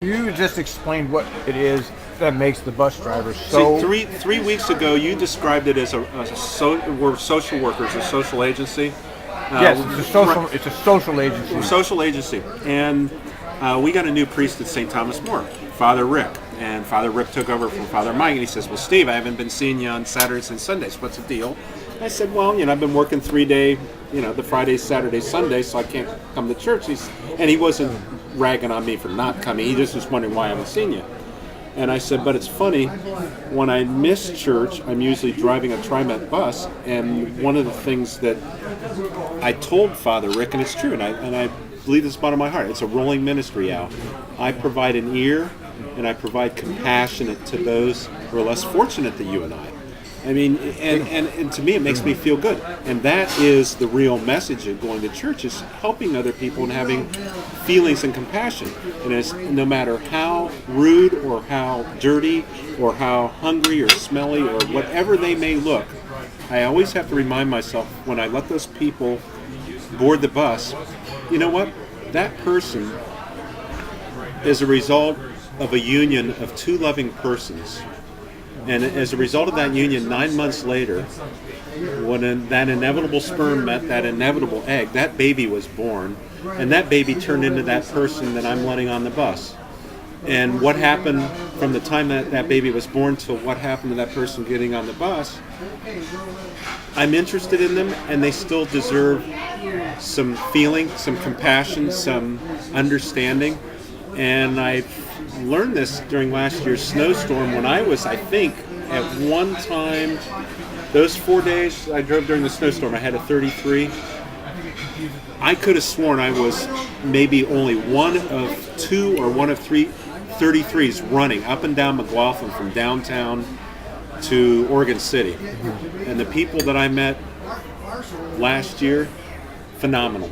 You just explained what it is that makes the bus driver See, so. three weeks ago, you described it as we're social workers, a social agency. Yes, it's a social. Right. It's a social agency. Social agency, and we got a new priest at St. Thomas More, Father Rick, and Father Rick took over from Father Mike, and he says, "Well, Steve, I haven't been seeing you on Saturdays and Sundays. What's the deal?" I said, "Well, I've been working 3-day, the Friday, Saturday, Sunday, so I can't come to church." And he wasn't ragging on me for not coming. He just was wondering why I haven't seen you. And I said, but it's funny, when I miss church, I'm usually driving a TriMet bus, and one of the things that I told Father Rick, and it's true, and I believe this bottom of my heart, it's a rolling ministry, Al. I provide an ear, and I provide compassion to those who are less fortunate than you and I. I mean, and to me, it makes me feel good. And that is the real message of going to church, is helping other people and having feelings and compassion. And it's no matter how rude or how dirty or how hungry or smelly or whatever they may look, I always have to remind myself when I let those people board the bus, you know what? That person is a result of a union of two loving persons. And as a result of that union, 9 months later, when that inevitable sperm met that inevitable egg, that baby was born, and that baby turned into that person that I'm letting on the bus. And what happened from the time that baby was born to what happened to that person getting on the bus, I'm interested in them, and they still deserve some feeling, some compassion, some understanding. And I learned this during last year's snowstorm when I was, I think, at one time, those 4 days I drove during the snowstorm, I had a 33. I could have sworn I was maybe only one of two or one of three 33s running up and down McLaughlin from downtown to Oregon City. And the people that I met last year, phenomenal.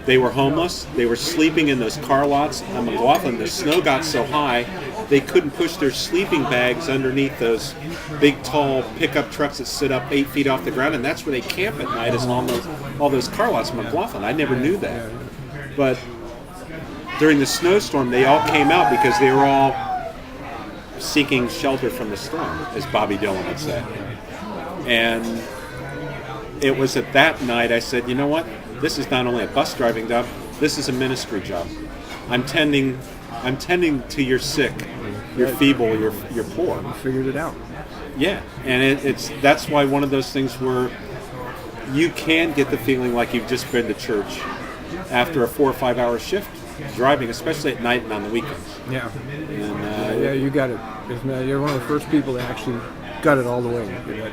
They were homeless. They were sleeping in those car lots on McLaughlin. The snow got so high, they couldn't push their sleeping bags underneath those big, tall pickup trucks that sit up 8 feet off the ground, and that's where they camp at night, is along all those car lots in McLaughlin. I never knew that. But during the snowstorm, they all came out because they were all seeking shelter from the storm, as Bobby Dylan would say. And it was at that night I said, you know what? This is not only a bus driving job, this is a ministry job. I'm tending to your sick, your feeble, your poor. You figured it out. Yeah, and that's why one of those things where you can get the feeling like you've just been to church after a 4 or 5 hour shift driving, especially at night and on the weekends. Yeah. And Yeah, you got it. You're one of the first people that actually got it all the way.